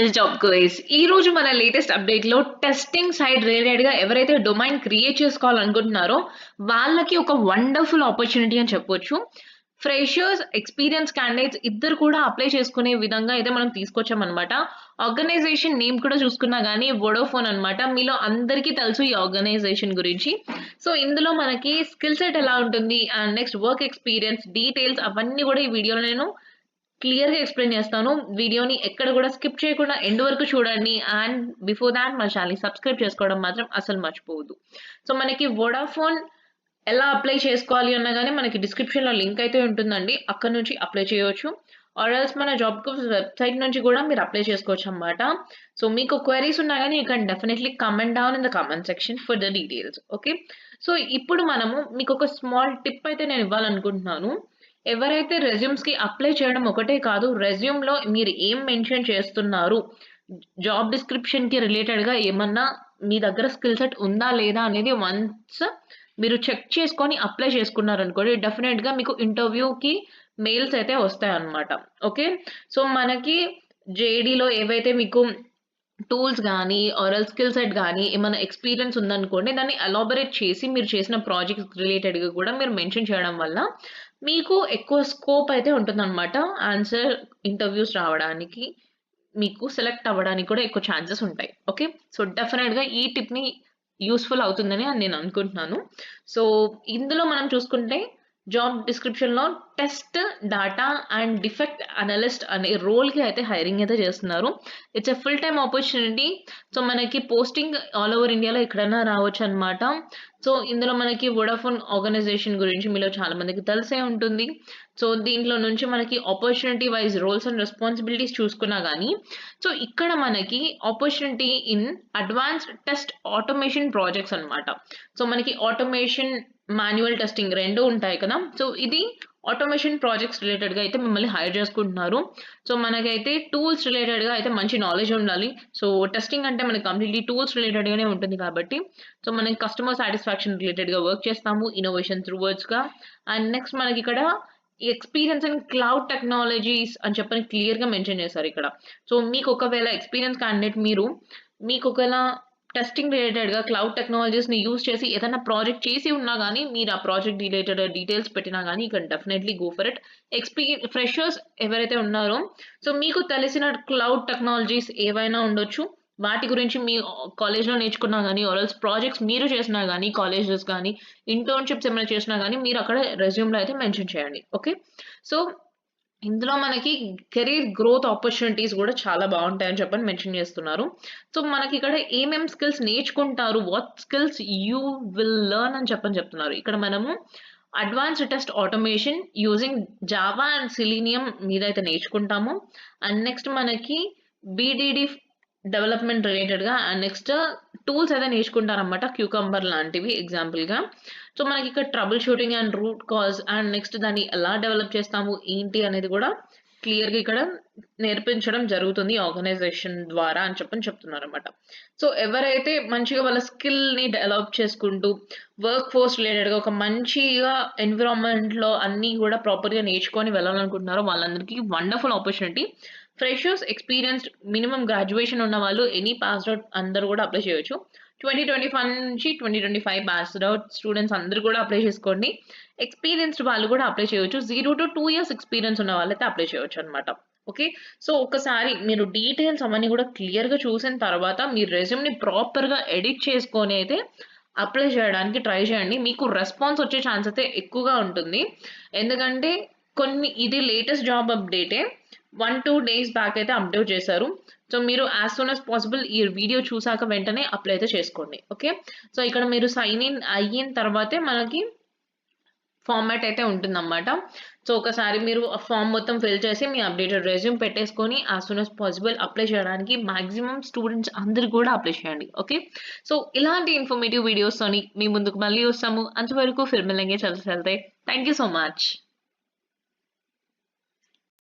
This job guys. ఈ రోజు మన లేటెస్ట్ అప్డేట్‌లో టెస్టింగ్ సైడ్ రిలేటెడ్‌గా ఎవరైతే డొమైన్ క్రియేట్ చేసుకోవాలనుకుంటున్నారో వాళ్ళకి ఒక వండర్‌ఫుల్ ఆపర్చునిటీ అని చెప్పొచ్చు. ఫ్రెషర్స్, ఎక్స్‌పీరియన్స్ క్యాండిడేట్స్ ఇద్దరు కూడా అప్లై చేసుకునే విధంగా అయితే మనం తీసుకొచ్చామనమాట. ఆర్గనైజేషన్ నేమ్ కూడా చూసుకున్నా గానీ వోడాఫోన్ అనమాట. మీలో అందరికీ తెలుసు ఈ ఆర్గనైజేషన్ గురించి. సో, ఇందులో మనకి స్కిల్ సెట్ ఎలా ఉంటుంది and next work experience details అవన్నీ కూడా ఈ వీడియోలో నేను క్లియర్‌గా ఎక్స్‌ప్లెయిన్ చేస్తాను. వీడియోని ఎక్కడ కూడా స్కిప్ చేయకుండా ఎండ్ వరకు చూడండి. అండ్ బిఫోర్ థాట్ మన ఛానెల్‌ని సబ్స్క్రైబ్ చేసుకోవడం మాత్రం అస్సలు మర్చిపోవద్దు. సో, మనకి వోడాఫోన్ ఎలా అప్లై చేసుకోవాలి అన్నా గాని మనకి డిస్క్రిప్షన్‌లో లింక్ అయితే ఉంటుందండి. అక్కడి నుంచి అప్లై చేయొచ్చు. ఆర్ ఎల్స్ మన జాబ్ కోర్స్ వెబ్‌సైట్ నుంచి కూడా మీరు అప్లై చేసుకోవచ్చనమాట. సో, మీకు క్వెరీస్ ఉన్నా గాని you can definitely comment down in the comment section for the details. Okay. So, ఇప్పుడు మనము మీకొక స్మాల్ టిప్ అయితే నేను ఇవ్వాలనుకుంటున్నాను. ఎవరైతే రెజ్యూమ్స్‌కి అప్లై చేయడం ఒకటే కాదు, రెజ్యూమ్‌లో మీరు ఏం మెన్షన్ చేస్తున్నారు, జాబ్ డిస్క్రిప్షన్‌కి రిలేటెడ్‌గా ఏమన్నా మీ దగ్గర స్కిల్ సెట్ ఉందా? లేదా? అనేది వన్స్ మీరు చెక్ చేసుకొని అప్లై చేసుకున్నారనుకోండి, డెఫినెట్‌గా మీకు ఇంటర్వ్యూకి మెయిల్స్ అయితే వస్తాయన్నమాట. ఓకే. సో, మనకి జేడీలో ఏవైతే మీకు టూల్స్ గానీ, ఆర్ ఎల్స్ స్కిల్ సెట్ గానీ, ఏమన్నా ఎక్స్‌పీరియన్స్ ఉందనుకోండి, దాన్ని ఎలాబొరేట్ చేసి మీరు చేసిన ప్రాజెక్ట్స్ రిలేటెడ్‌గా గూడా మీరు మెన్షన్ చేయడం వల్ల, మీకు ఎక్కువ స్కోప్ అయితే ఉంటుందనమాట. ఆన్సర్ ఇంటర్‌వ్యూస్ రావడానికి, మీకు సెలెక్ట్ అవ్వడానికి కూడా ఎక్కువ ఛాన్సెస్ ఉంటాయి. ఓకే. సో, డెఫినెట్‌గా ఈ టిప్‌ని యూజ్‌ఫుల్ అవుతుందని నేను అనుకుంటున్నాను. సో, ఇందులో మనం చూసుకుంటే జాబ్ డిస్క్రిప్షన్‌లో test, data and defect analyst అనే రోల్‌కి అయితే హైరింగ్ అయితే చేస్తున్నారు. It's a full time opportunity. So, మనకి పోస్టింగ్ ఆల్ ఓవర్ ఇండియాలో ఎక్కడైనా రావచ్చనమాట. సో, ఇందులో మనకి వోడాఫోన్ ఆర్గనైజేషన్ గురించి మీలో చాలా మందికి తెలిసే ఉంటుంది. సో, దీంట్లో నుంచి మనకి opportunity wise roles and responsibilities చూసుకున్నా గానీ, సో, ఇక్కడ మనకి opportunity in advanced test automation projects అనమాట. సో, మనకి ఆటోమేషన్, మాన్యువల్ టెస్టింగ్ 2 ఉంటాయి కదా! సో, ఇది ఆటోమేషన్ ప్రాజెక్ట్స్ రిలేటెడ్‌గా అయితే మిమ్మల్ని హైర్ చేసుకుంటున్నారు. సో, మనకైతే టూల్స్ రిలేటెడ్‌గా అయితే మంచి నాలెడ్జ్ ఉండాలి. సో, టెస్టింగ్ అంటే మనకి కంప్లీట్‌లీ టూల్స్ రిలేటెడ్‌గానే ఉంటుంది కాబట్టి, సో, మనం కస్టమర్ సాటిస్ఫాక్షన్ రిలేటెడ్‌గా వర్క్ చేస్తాము. ఇన్నోవేషన్ టువర్డ్స్‌గా అండ్ నెక్స్ట్ మనకిక్కడ ఎక్స్‌పీరియన్స్ ఇన్ క్లౌడ్ టెక్నాలజీస్ అని చెప్పని క్లియర్‌గా మెన్షన్ చేశారిక్కడ. సో, మీకు ఒకవేళ ఎక్స్‌పీరియన్స్ క్యాండిడేట్ మీకు ఒకవేళ టెస్టింగ్ రిలేటెడ్‌గా క్లౌడ్ టెక్నాలజీస్‌ని యూజ్ చేసి ఏదైనా ప్రాజెక్ట్ చేసి ఉన్నా గాని, మీరు ఆ ప్రాజెక్ట్ రిలేటెడ్ డీటెయిల్స్ పెట్టినా గాని, you can definitely go for it. Freshers ఎవరైతే ఉన్నారో, సో, మీకు తెలిసిన క్లౌడ్ టెక్నాలజీస్ ఏవైనా ఉండొచ్చు. వాటి గురించి మీ కాలేజ్‌లో నేర్చుకున్నా గాని, ఆర్ ఎల్స్ ప్రాజెక్ట్స్ మీరు చేసినా గాని, కాలేజెస్ గాని, ఇంటర్న్‌షిప్స్ ఏమైనా చేసినా గాని, మీరక్కడ రెజ్యూమ్‌లో అయితే మెన్షన్ చేయండి. ఓకే. సో, ఇందులో మనకి కెరీర్ గ్రోత్ ఆపర్చునిటీస్ గూడా చాలా బావుంటాయని చెప్పని మెన్షన్ చేస్తున్నారు. సో, మనకిక్కడ ఏమేం స్కిల్స్ నేర్చుకుంటారు, what skills you will learn అని చెప్పని చెప్తున్నారు. ఇక్కడ మనము advanced test automation using Java and Selenium మీదైతే నేర్చుకుంటాము. అండ్ నెక్స్ట్ మనకి బీడీడీ డెవలప్‌మెంట్ రిలేటెడ్‌గా అండ్ నెక్స్ట్ టూల్స్ అయితే నేర్చుకుంటారనమాట. క్యూకంబర్ లాంటివి ఎగ్జాంపుల్‌గా. సో, మనకిక్కడ troubleshooting and root cause and next దాన్ని ఎలా డెవలప్ చేస్తాము, ఏంటి అనేది గూడా క్లియర్‌గా ఇక్కడ నేర్పించడం జరుగుతుంది ఆర్గనైజేషన్ ద్వారా అని చెప్పని చెప్తున్నారనమాట. సో, ఎవరైతే మంచిగా వాళ్ళ స్కిల్‌ని డెవలప్ చేసుకుంటూ, వర్క్ ఫోర్స్ రిలేటెడ్‌గా ఒక మంచిగా ఎన్విరాన్మెంట్‌లో అన్నీ గూడా ప్రాపర్‌గా నేర్చుకొని వెళ్ళాలనుకుంటున్నారో వాళ్ళందరికీ wonderful opportunity. Freshers, experienced, minimum graduation ఉన్నవాళ్ళు, ఎనీ పాస్డ్ ఔట్ అందరూ గూడా అప్లై చేయొచ్చు. 2025 నుంచి 2025 పాస్డ్ ఔట్ స్టూడెంట్స్ అందరూ గూడా అప్లై చేసుకోండి. ఎక్స్‌పీరియన్స్డ్ వాళ్ళు గూడా అప్లై చేయొచ్చు. 0-2 ఇయర్స్ ఎక్స్‌పీరియన్స్ ఉన్న వాళ్ళైతే అప్లై చేయొచ్చనమాట. ఓకే. సో, ఒక్కసారి మీరు డీటెయిల్స్ అవన్నీ గూడా క్లియర్‌గా చూసిన తర్వాత మీ రెజ్యూమ్‌ని ప్రాపర్‌గా ఎడిట్ చేసుకొని అయితే అప్లై చేయడానికి ట్రై చేయండి. మీకు రెస్పాన్స్ వచ్చే ఛాన్స్ అయితే ఎక్కువగా ఉంటుంది. ఎందుకంటే ఇది లేటెస్ట్ జాబ్ అప్డేటే. 1-2 డేస్ బ్యాక్ అయితే అప్‌డేట్ చేశారు. సో, మీరు యాస్ సూన్ యాస్ పాసిబుల్ ఈ వీడియో చూసాక వెంటనే అప్లై అయితే చేసుకోండి. ఓకే. సో, ఇక్కడ మీరు సైన్ ఇన్ అయిన తర్వాతే మనకి ఫార్మాట్ అయితే ఉంటుందన్నమాట. సో, ఒకసారి మీరు ఆ ఫార్మ్ మొత్తం ఫిల్ చేసి మీ అప్‌డేటెడ్ రెజ్యూమ్ పెట్టేసుకొని as soon as possible apply చేయడానికి మాక్సిమం స్టూడెంట్స్ అందరూ కూడా అప్లై చేయండి. ఓకే. సో, ఇలాంటి ఇన్ఫర్మేటివ్ వీడియోస్‌తోని మీ ముందుకు మళ్ళీ వస్తాము. అంతవరకు ఫిర్ మిలేంగే. చల్ చల్తే. Thank you so much.